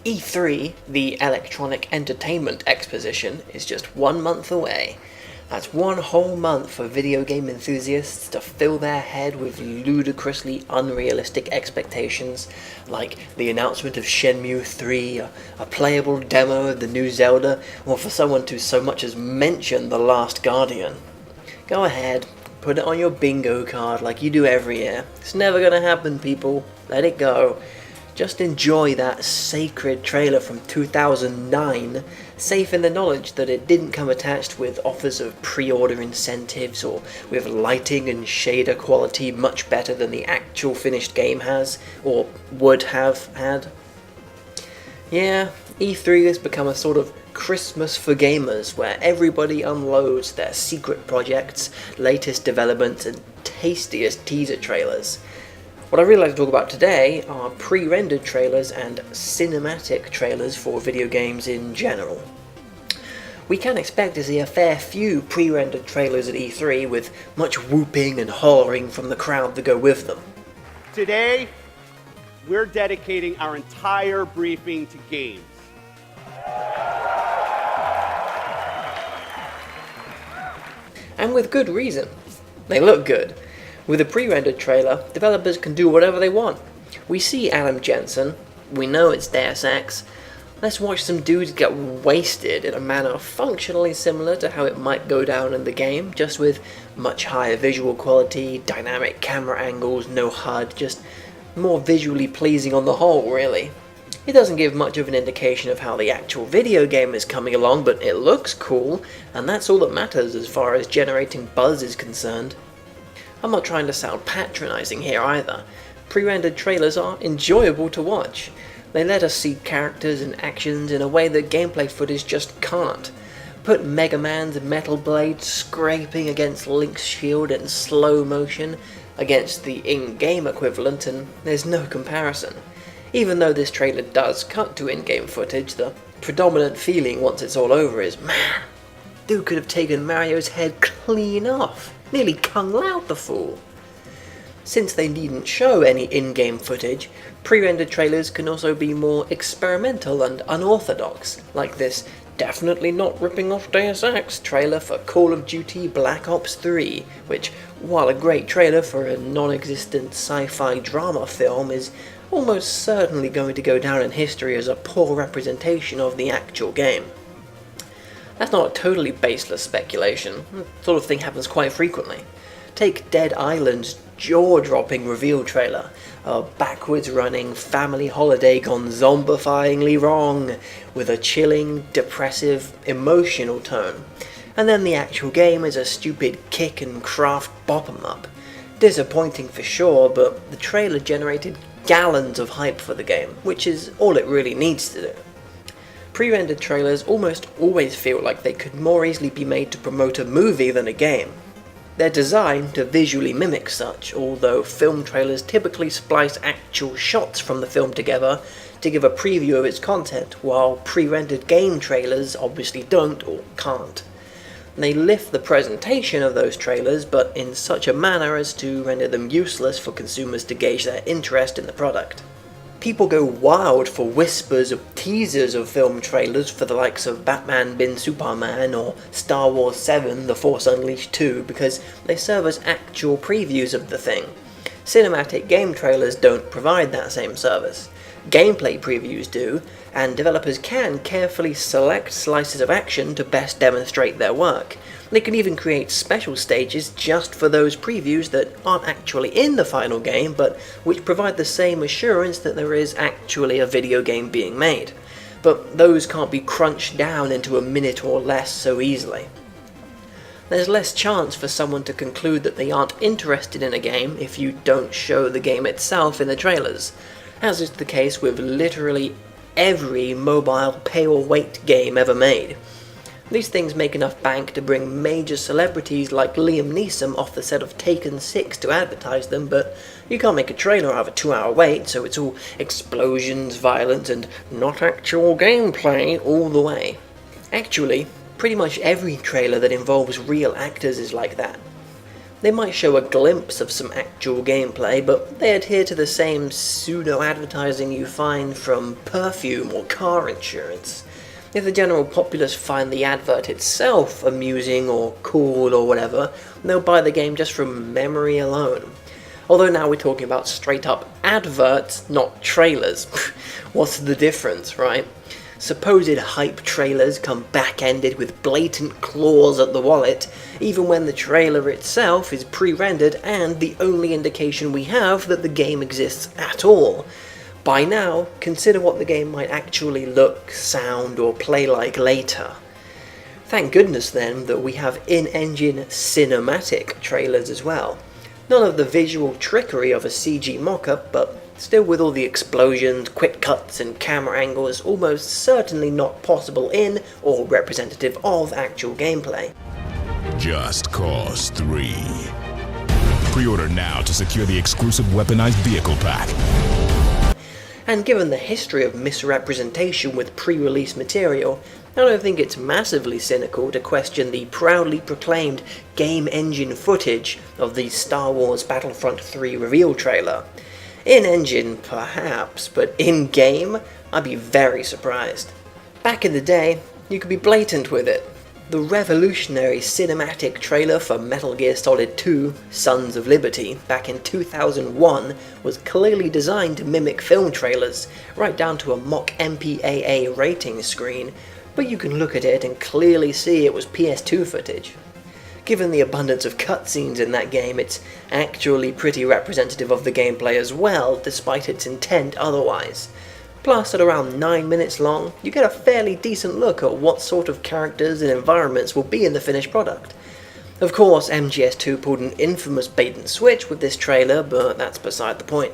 E3, the Electronic Entertainment Exposition, is just 1 month away. That's 1 whole month for video game enthusiasts to fill their head with ludicrously unrealistic expectations, like the announcement of Shenmue 3, a playable demo of the new Zelda, or for someone to so much as mention The Last Guardian. Go ahead, put it on your bingo card like you do every year. It's never gonna happen, people. Let it go. Just enjoy that sacred trailer from 2009, safe in the knowledge that it didn't come attached with offers of pre-order incentives or with lighting and shader quality much better than the actual finished game has, or would have had. Yeah, E3 has become a sort of Christmas for gamers, where everybody unloads their secret projects, latest developments, and tastiest teaser trailers. What I'd really like to talk about today are pre-rendered trailers and cinematic trailers for video games in general. We can expect to see a fair few pre-rendered trailers at E3 with much whooping and hollering from the crowd to go with them. Today, we're dedicating our entire briefing to games. And with good reason. They look good. With a pre-rendered trailer, developers can do whatever they want. We see Adam Jensen, we know it's Deus Ex. Let's watch some dudes get wasted in a manner functionally similar to how it might go down in the game, just with much higher visual quality, dynamic camera angles, no HUD, just more visually pleasing on the whole, really. It doesn't give much of an indication of how the actual video game is coming along, but it looks cool, and that's all that matters as far as generating buzz is concerned. I'm not trying to sound patronising here either. Pre-rendered trailers are enjoyable to watch. They let us see characters and actions in a way that gameplay footage just can't. Put Mega Man's metal blade scraping against Link's shield in slow motion against the in-game equivalent, and there's no comparison. Even though this trailer does cut to in-game footage, the predominant feeling once it's all over is, man, dude could have taken Mario's head clean off. Nearly Kung Lao the fool. Since they needn't show any in-game footage, pre-rendered trailers can also be more experimental and unorthodox, like this definitely not ripping off Deus Ex trailer for Call of Duty Black Ops 3, which, while a great trailer for a non-existent sci-fi drama film, is almost certainly going to go down in history as a poor representation of the actual game. That's not a totally baseless speculation. That sort of thing happens quite frequently. Take Dead Island's jaw-dropping reveal trailer, a backwards-running family holiday gone zombifyingly wrong, with a chilling, depressive, emotional tone. And then the actual game is a stupid kick and craft bop-em-up. Disappointing for sure, but the trailer generated gallons of hype for the game, which is all it really needs to do. Pre-rendered trailers almost always feel like they could more easily be made to promote a movie than a game. They're designed to visually mimic such, although film trailers typically splice actual shots from the film together to give a preview of its content, while pre-rendered game trailers obviously don't or can't. They lift the presentation of those trailers, but in such a manner as to render them useless for consumers to gauge their interest in the product. People go wild for whispers of teasers of film trailers for the likes of Batman bin Superman or Star Wars 7 The Force Unleashed 2 because they serve as actual previews of the thing. Cinematic game trailers don't provide that same service. Gameplay previews do, and developers can carefully select slices of action to best demonstrate their work. They can even create special stages just for those previews that aren't actually in the final game, but which provide the same assurance that there is actually a video game being made. But those can't be crunched down into a minute or less so easily. There's less chance for someone to conclude that they aren't interested in a game if you don't show the game itself in the trailers, as is the case with literally every mobile pay-or-wait game ever made. These things make enough bank to bring major celebrities like Liam Neeson off the set of Taken 6 to advertise them, but you can't make a trailer out of a 2-hour wait, so it's all explosions, violence, and not actual gameplay all the way. Actually, pretty much every trailer that involves real actors is like that. They might show a glimpse of some actual gameplay, but they adhere to the same pseudo-advertising you find from perfume or car insurance. If the general populace find the advert itself amusing or cool or whatever, they'll buy the game just from memory alone. Although now we're talking about straight up adverts, not trailers. What's the difference, right? Supposed hype trailers come back-ended with blatant claws at the wallet, even when the trailer itself is pre-rendered and the only indication we have that the game exists at all. By now, consider what the game might actually look, sound, or play like later. Thank goodness then that we have in-engine cinematic trailers as well. None of the visual trickery of a CG mock-up, but still with all the explosions, quick cuts, and camera angles almost certainly not possible in or representative of actual gameplay. Just Cause 3. Pre-order now to secure the exclusive weaponized vehicle pack. And given the history of misrepresentation with pre-release material, I don't think it's massively cynical to question the proudly proclaimed game engine footage of the Star Wars Battlefront 3 reveal trailer. In-engine, perhaps, but in-game, I'd be very surprised. Back in the day, you could be blatant with it. The revolutionary cinematic trailer for Metal Gear Solid 2, Sons of Liberty, back in 2001, was clearly designed to mimic film trailers, right down to a mock MPAA rating screen, but you can look at it and clearly see it was PS2 footage. Given the abundance of cutscenes in that game, it's actually pretty representative of the gameplay as well, despite its intent otherwise. Plus, at around 9 minutes long, you get a fairly decent look at what sort of characters and environments will be in the finished product. Of course, MGS2 pulled an infamous bait and switch with this trailer, but that's beside the point.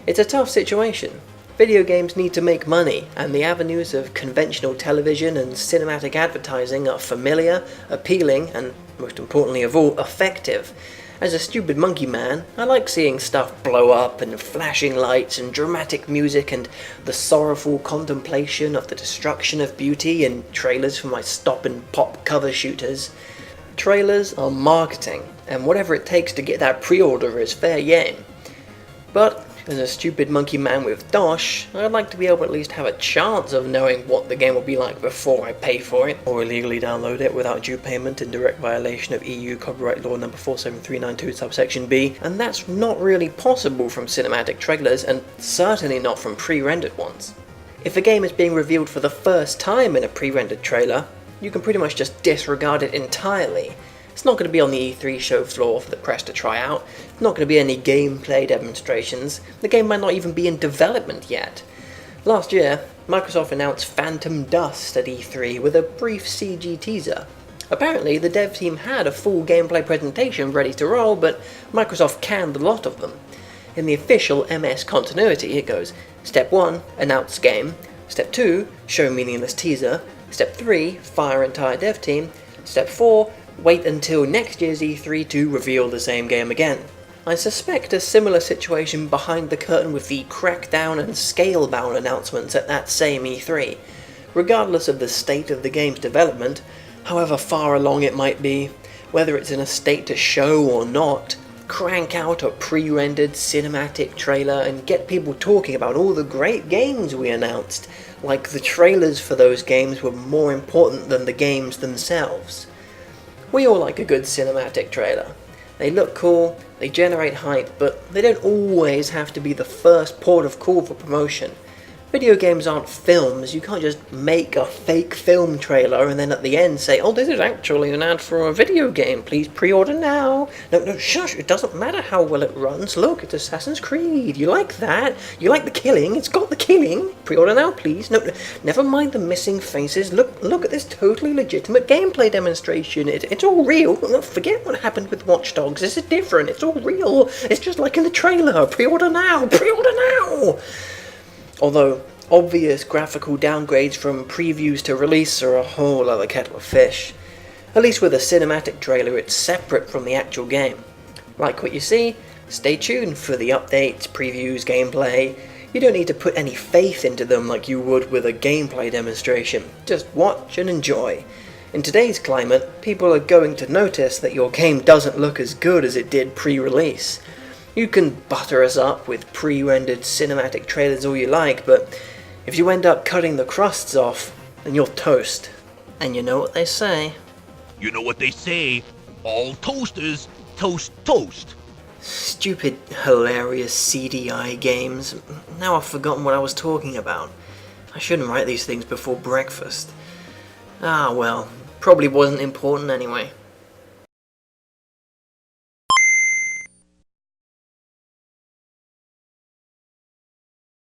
It's a tough situation. Video games need to make money, and the avenues of conventional television and cinematic advertising are familiar, appealing, and most importantly of all, effective. As a stupid monkey man, I like seeing stuff blow up and flashing lights and dramatic music and the sorrowful contemplation of the destruction of beauty in trailers for my stop and pop cover shooters. Trailers are marketing, and whatever it takes to get that pre-order is fair game. But as a stupid monkey man with dosh, I'd like to be able to at least have a chance of knowing what the game will be like before I pay for it, or illegally download it without due payment in direct violation of EU copyright law number 47392 subsection B, and that's not really possible from cinematic trailers, and certainly not from pre-rendered ones. If a game is being revealed for the first time in a pre-rendered trailer, you can pretty much just disregard it entirely. It's not going to be on the E3 show floor for the press to try out, it's not going to be any gameplay demonstrations, the game might not even be in development yet. Last year, Microsoft announced Phantom Dust at E3 with a brief CG teaser. Apparently, the dev team had a full gameplay presentation ready to roll, but Microsoft canned a lot of them. In the official MS continuity, it goes, Step 1, announce game, Step 2, show meaningless teaser, Step 3, fire entire dev team, Step 4, wait until next year's E3 to reveal the same game again. I suspect a similar situation behind the curtain with the Crackdown and Scalebound announcements at that same E3. Regardless of the state of the game's development, however far along it might be, whether it's in a state to show or not, crank out a pre-rendered cinematic trailer and get people talking about all the great games we announced, like the trailers for those games were more important than the games themselves. We all like a good cinematic trailer. They look cool, they generate hype, but they don't always have to be the first port of call for promotion. Video games aren't films, you can't just make a fake film trailer and then at the end say, oh, this is actually an ad for a video game, please pre-order now. No, shush, it doesn't matter how well it runs, look, it's Assassin's Creed, you like that? You like the killing, it's got the killing, pre-order now please. No, never mind the missing faces, look at this totally legitimate gameplay demonstration, it's all real. Forget what happened with Watch Dogs, this is different, it's all real, it's just like in the trailer, pre-order now, pre-order now! Although, obvious graphical downgrades from previews to release are a whole other kettle of fish. At least with a cinematic trailer, it's separate from the actual game. Like what you see? Stay tuned for the updates, previews, gameplay. You don't need to put any faith into them like you would with a gameplay demonstration. Just watch and enjoy. In today's climate, people are going to notice that your game doesn't look as good as it did pre-release. You can butter us up with pre-rendered cinematic trailers all you like, but if you end up cutting the crusts off, then you're toast. And you know what they say. You know what they say, all toasters toast toast. Stupid, hilarious CDI games. Now I've forgotten what I was talking about. I shouldn't write these things before breakfast. Ah well, probably wasn't important anyway.